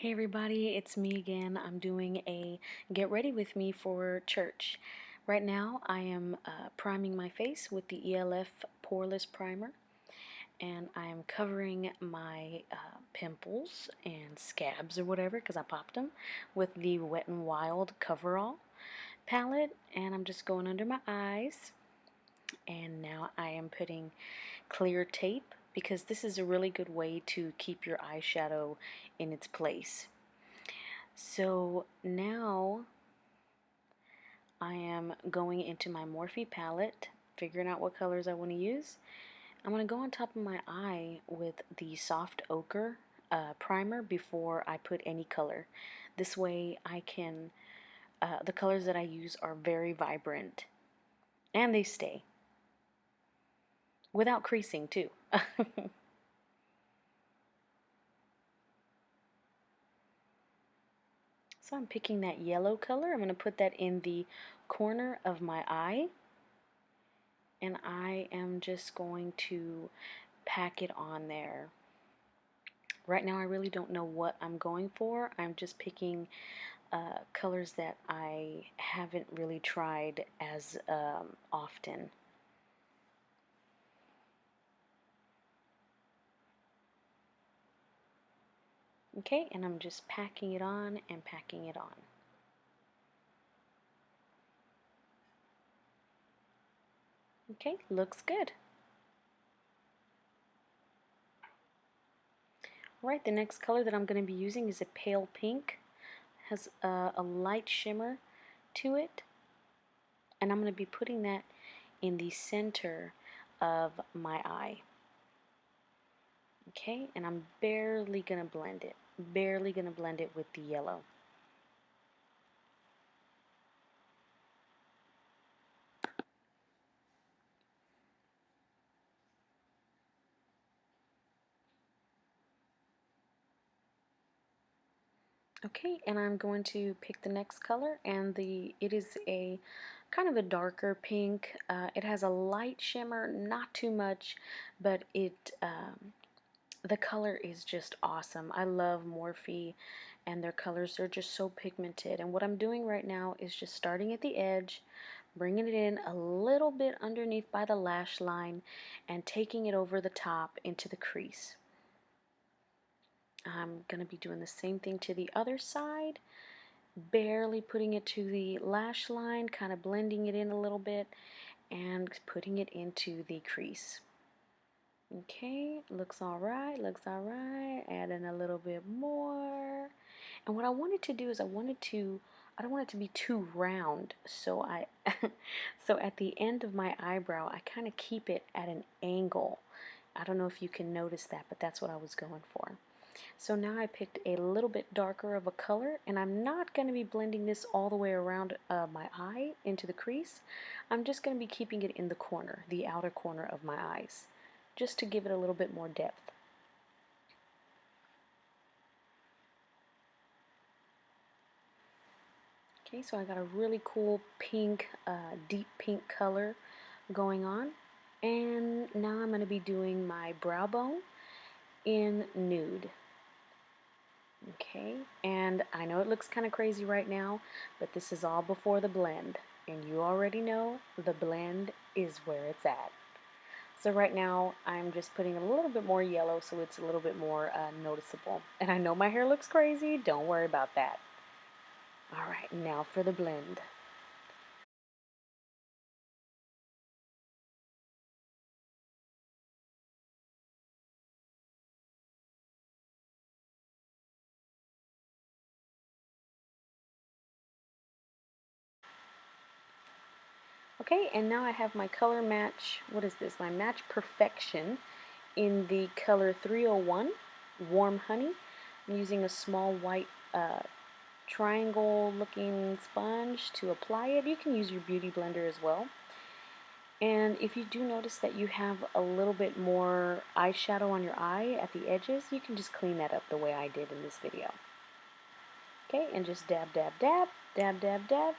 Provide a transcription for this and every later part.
Hey everybody, it's me again. I'm doing a get ready with me for church. Right now I am priming my face with the ELF Poreless Primer, and I am covering my pimples and scabs or whatever because I popped them with the Wet n Wild Coverall palette, and I'm just going under my eyes. And now I am putting clear tape because this is a really good way to keep your eyeshadow in its place. So now I am going into my Morphe palette, figuring out what colors I want to use. I'm going to go on top of my eye with the soft ochre primer before I put any color. This way I can, the colors that I use are very vibrant and they stay without creasing too. So I'm picking that yellow color. I'm going to put that in the corner of my eye, and I am just going to pack it on there. Right now I really don't know what I'm going for. I'm just picking colors that I haven't really tried as often. Okay, and I'm just packing it on and packing it on. Okay, looks good. Alright, the next color that I'm going to be using is a pale pink. It has a light shimmer to it, and I'm going to be putting that in the center of my eye. Okay, and I'm barely going to blend it. Barely going to blend it with the yellow. Okay, and I'm going to pick the next color, and it is a kind of a darker pink. It has a light shimmer, not too much, but the color is just awesome. I love Morphe, and their colors are just so pigmented. And what I'm doing right now is just starting at the edge, bringing it in a little bit underneath by the lash line, and taking it over the top into the crease. I'm going to be doing the same thing to the other side, barely putting it to the lash line, kind of blending it in a little bit, and putting it into the crease. Okay, looks alright, looks alright. Add in a little bit more. And what I wanted to do is I don't want it to be too round, so so at the end of my eyebrow, I kind of keep it at an angle. I don't know if you can notice that, but that's what I was going for. So now I picked a little bit darker of a color, and I'm not going to be blending this all the way around my eye into the crease. I'm just going to be keeping it in the corner, the outer corner of my eyes, just to give it a little bit more depth. Okay, so I got a really cool pink, deep pink color going on. And now I'm going to be doing my brow bone in nude. Okay, and I know it looks kind of crazy right now, but this is all before the blend. And you already know the blend is where it's at. So right now I'm just putting a little bit more yellow so it's a little bit more noticeable. And I know my hair looks crazy, don't worry about that. Alright, now for the blend. Okay, and now I have my color match, what is this? My Match Perfection in the color 301, Warm Honey. I'm using a small white triangle looking sponge to apply it. You can use your beauty blender as well. And if you do notice that you have a little bit more eyeshadow on your eye at the edges, you can just clean that up the way I did in this video. Okay, and just dab, dab, dab, dab, dab, dab.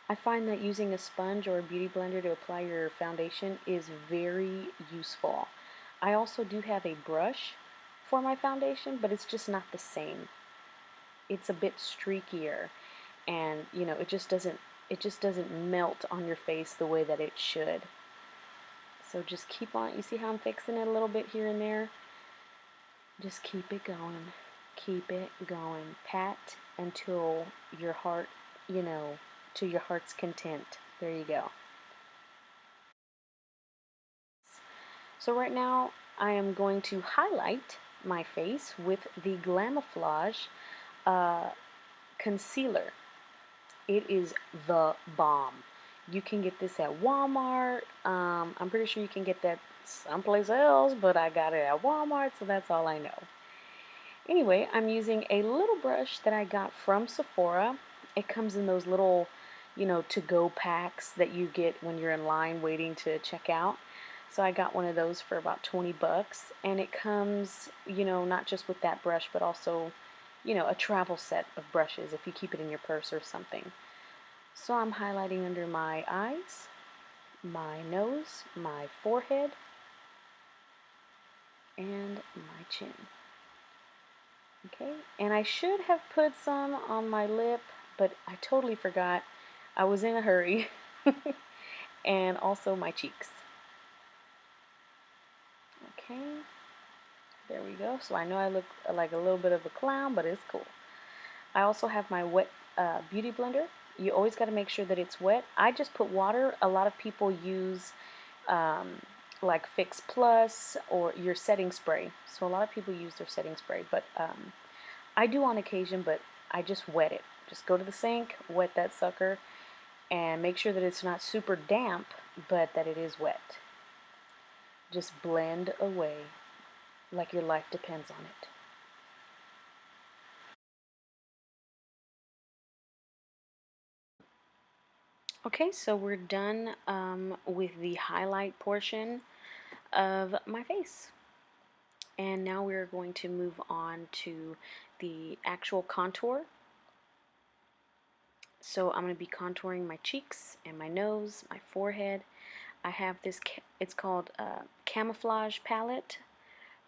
I find that using a sponge or a beauty blender to apply your foundation is very useful. I also do have a brush for my foundation, but it's just not the same. It's a bit streakier, and you know, it just doesn't melt on your face the way that it should. So just keep on. You see how I'm fixing it a little bit here and there? Just keep it going. Keep it going. Pat until your heart, you know, to your heart's content. There you go. So right now I am going to highlight my face with the camouflage uh, concealer. It is the bomb. You can get this at Walmart. I'm pretty sure you can get that someplace else, but I got it at Walmart, so that's all I know. Anyway, I'm using a little brush that I got from Sephora. It comes in those little, you know, to-go packs that you get when you're in line waiting to check out. So I got one of those for about 20 bucks, and it comes, you know, not just with that brush, but also, you know, a travel set of brushes if you keep it in your purse or something. So I'm highlighting under my eyes, my nose, my forehead, and my chin. Okay, and I should have put some on my lip, but I totally forgot. I was in a hurry. And also my cheeks. Okay, there we go. So I know I look like a little bit of a clown, but it's cool. I also have my wet beauty blender. You always got to make sure that it's wet. I just put water. A lot of people use like Fix Plus or your setting spray. So a lot of people use their setting spray, but I do on occasion, but I just wet it. Just go to the sink, wet that sucker, and make sure that it's not super damp, but that it is wet. Just blend away like your life depends on it. Okay, so we're done with the highlight portion of my face. And now we're going to move on to the actual contour. So I'm going to be contouring my cheeks and my nose, my forehead. I have this, it's called Camouflage Palette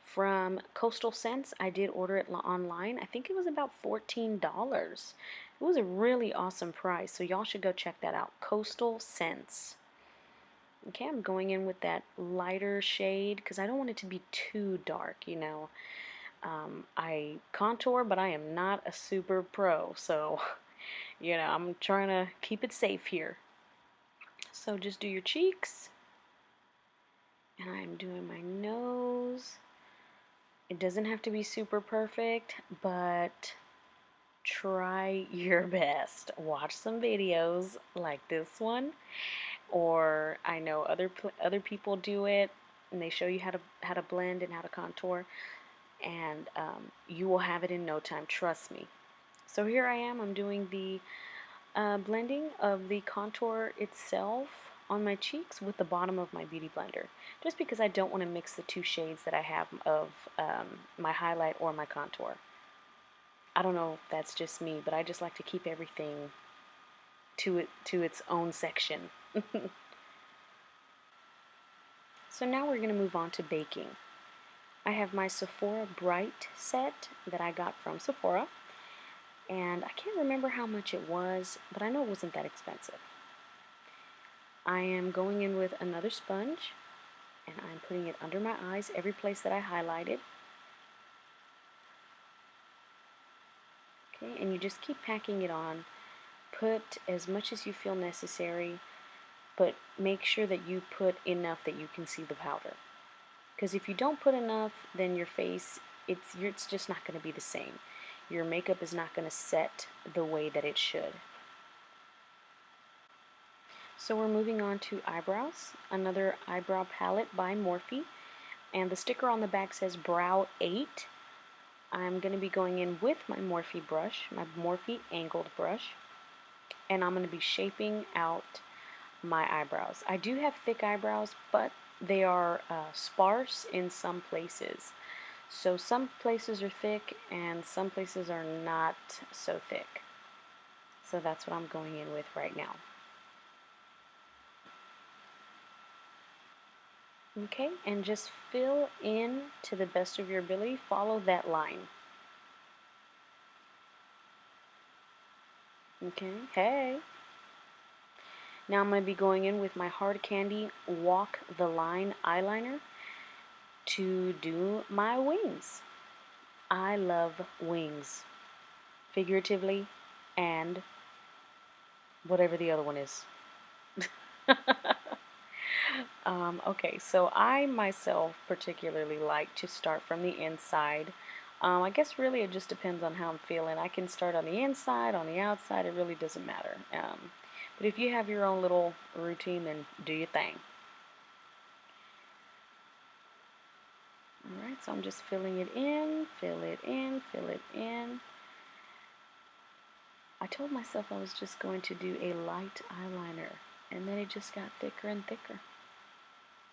from Coastal Scents. I did order it online. I think it was about $14. It was a really awesome price, so y'all should go check that out. Coastal Scents. Okay, I'm going in with that lighter shade because I don't want it to be too dark, you know. I contour, but I am not a super pro, so you know, I'm trying to keep it safe here. So just do your cheeks, and I'm doing my nose. It doesn't have to be super perfect, but try your best. Watch some videos like this one, or I know other people do it, and they show you how to blend and how to contour, and you will have it in no time. Trust me. So here I am. I'm doing the blending of the contour itself on my cheeks with the bottom of my beauty blender, just because I don't want to mix the two shades that I have of my highlight or my contour. I don't know if that's just me, but I just like to keep everything to its own section. So now we're going to move on to baking. I have my Sephora Bright set that I got from Sephora, and I can't remember how much it was, but I know it wasn't that expensive. I am going in with another sponge, and I'm putting it under my eyes, every place that I highlighted. Okay, and you just keep packing it on. Put as much as you feel necessary, but make sure that you put enough that you can see the powder. Because if you don't put enough, then your face, it's just not going to be the same. Your makeup is not going to set the way that it should. So we're moving on to eyebrows. Another eyebrow palette by Morphe. And the sticker on the back says Brow 8. I'm going to be going in with my Morphe brush, my Morphe angled brush. And I'm going to be shaping out my eyebrows. I do have thick eyebrows, but they are sparse in some places. So some places are thick and some places are not so thick. So that's what I'm going in with right now. Okay, and just fill in to the best of your ability. Follow that line. Okay, hey. Now I'm going to be going in with my Hard Candy Walk the Line eyeliner to do my wings. I love wings, figuratively and whatever the other one is. Okay, so I myself particularly like to start from the inside. I guess really it just depends on how I'm feeling. I can start on the inside, on the outside, it really doesn't matter. But if you have your own little routine, then do your thing. Alright, so I'm just filling it in, fill it in, fill it in. I told myself I was just going to do a light eyeliner, and then it just got thicker and thicker.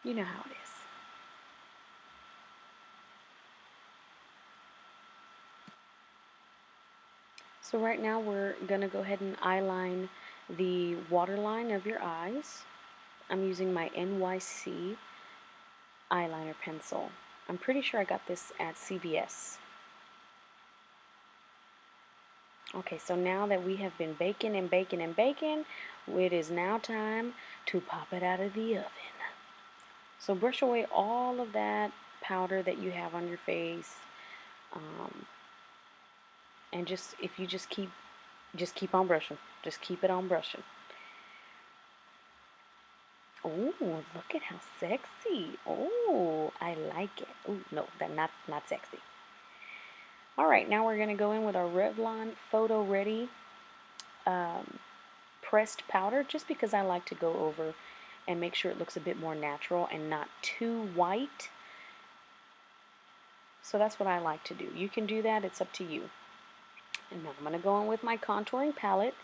You know how it is. So right now we're going to go ahead and eyeline the waterline of your eyes. I'm using my NYC eyeliner pencil. I'm pretty sure I got this at CVS. Okay, so now that we have been baking and baking and baking, it is now time to pop it out of the oven. So brush away all of that powder that you have on your face. And if you just keep on brushing. Just keep it on brushing. Oh, look at how sexy. Oh, I like it. Oh, no, that's not sexy. All right, now we're going to go in with our Revlon Photo Ready pressed powder, just because I like to go over and make sure it looks a bit more natural and not too white. So that's what I like to do. You can do that. It's up to you. And now I'm going to go in with my contouring palette,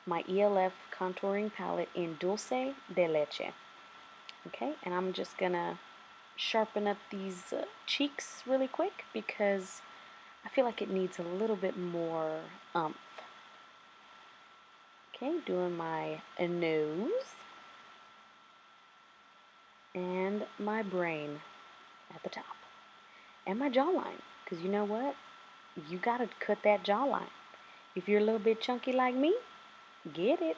my ELF contouring palette in Dulce de Leche. Okay, and I'm just going to sharpen up these cheeks really quick because I feel like it needs a little bit more oomph. Okay, doing my nose and my brain at the top. And my jawline, because you know what? You got to cut that jawline. If you're a little bit chunky like me, get it.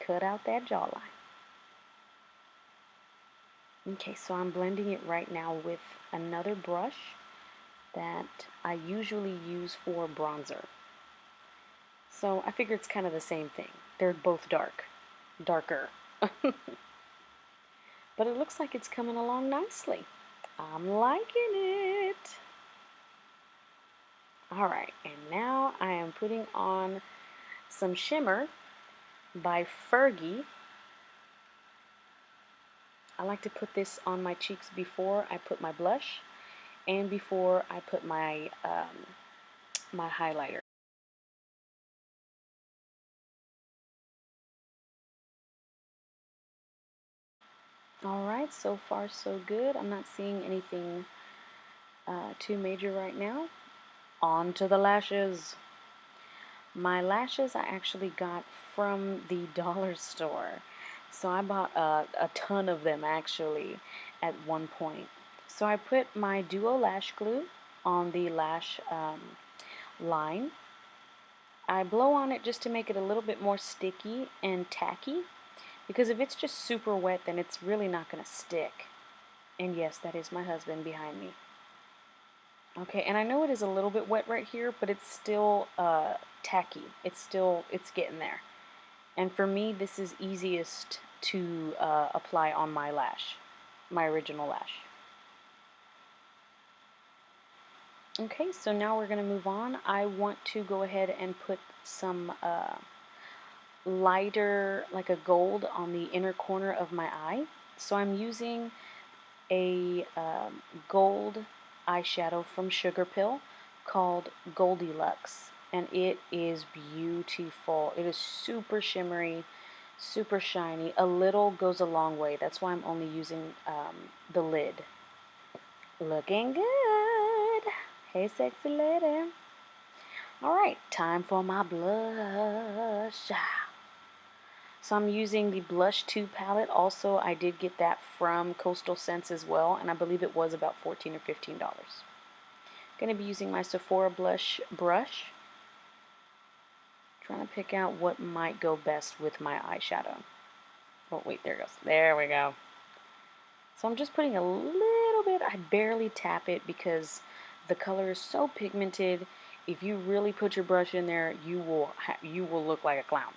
Cut out that jawline. Okay, so I'm blending it right now with another brush that I usually use for bronzer. So I figure it's kind of the same thing. They're both darker. But it looks like it's coming along nicely. I'm liking it. Alright, and now I am putting on some shimmer by Fergie. I like to put this on my cheeks before I put my blush and before I put my my highlighter. Alright, so far so good. I'm not seeing anything too major right now. On to the lashes. My lashes I actually got from the dollar store. So I bought a ton of them actually at one point. So I put my Duo Lash Glue on the lash line. I blow on it just to make it a little bit more sticky and tacky, because if it's just super wet, then it's really not going to stick. And yes, that is my husband behind me. Okay, and I know it is a little bit wet right here, but it's still tacky. It's getting there. And for me, this is easiest to apply on my lash, my original lash. Okay, so now we're going to move on. I want to go ahead and put some lighter, like a gold, on the inner corner of my eye. So I'm using a gold eyeshadow from Sugar Pill called Goldilux, and it is beautiful. It is super shimmery, super shiny. A little goes a long way. That's why I'm only using the lid. Looking good. Hey, sexy lady. Alright, time for my blush. So I'm using the Blush 2 palette. Also, I did get that from Coastal Scents as well, and I believe it was about $14 or $15. Going to be using my Sephora blush brush. Trying to pick out what might go best with my eyeshadow. Oh, wait, there it goes. There we go. So I'm just putting a little bit. I barely tap it because the color is so pigmented. If you really put your brush in there, you will look like a clown.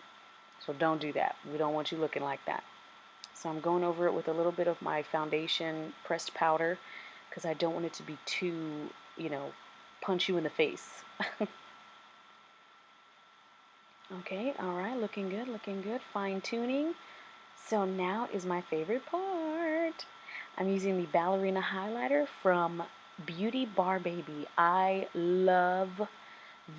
So don't do that. We don't want you looking like that. So I'm going over it with a little bit of my foundation pressed powder because I don't want it to be too, punch you in the face. Okay, all right, looking good, looking good. Fine tuning. So now is my favorite part. I'm using the ballerina highlighter from BeautyBarbaby. I love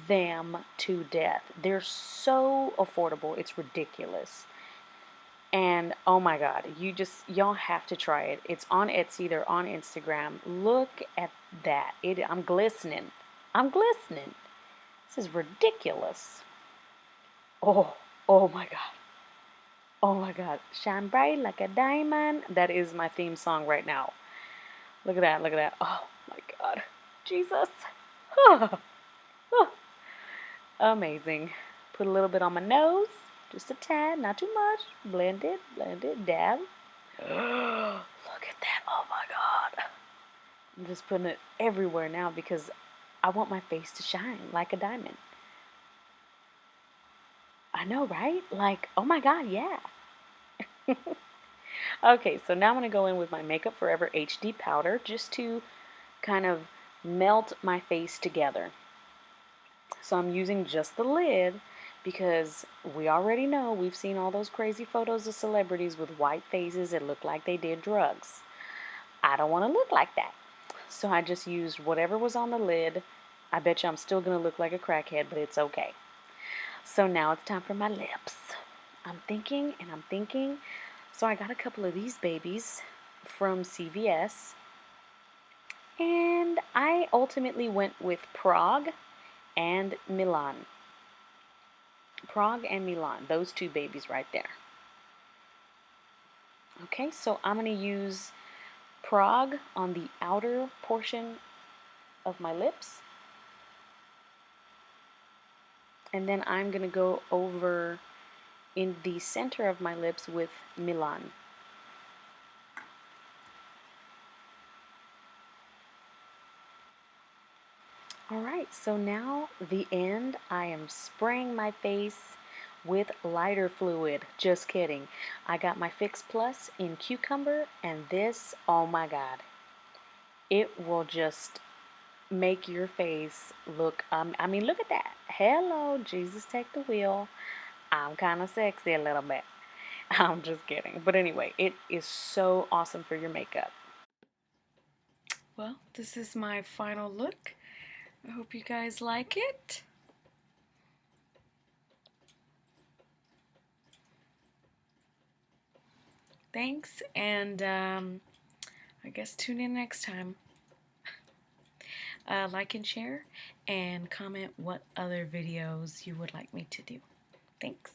them to death. They're so affordable. It's ridiculous. And oh my god, y'all have to try it. It's on Etsy, they're on Instagram. Look at that. I'm glistening. I'm glistening. This is ridiculous. Oh my god. Oh my god. Shine bright like a diamond. That is my theme song right now. Look at that, look at that. Oh my god. Jesus. Amazing. Put a little bit on my nose. Just a tad, not too much. Blend it, dab. Look at that. Oh my god. I'm just putting it everywhere now because I want my face to shine like a diamond. I know, right? Like, oh my god, yeah. Okay, so now I'm going to go in with my Makeup Forever HD powder just to kind of melt my face together. So I'm using just the lid because we already know, we've seen all those crazy photos of celebrities with white faces that look like they did drugs. I don't want to look like that. So I just used whatever was on the lid. I bet you I'm still going to look like a crackhead, but it's okay. So now it's time for my lips. I'm thinking and I'm thinking. So I got a couple of these babies from CVS. And I ultimately went with Prague and Milan. Prague and Milan, those two babies right there. Okay, so I'm going to use Prague on the outer portion of my lips. And then I'm going to go over in the center of my lips with Milan. Alright, so now the end. I am spraying my face with lighter fluid. Just kidding. I got my Fix Plus in Cucumber, and this, oh my god. It will just make your face look, I mean, look at that. Hello, Jesus, take the wheel. I'm kind of sexy a little bit. I'm just kidding. But anyway, it is so awesome for your makeup. Well, this is my final look. I hope you guys like it. Thanks, and I guess tune in next time. Like and share, and comment what other videos you would like me to do. Thanks.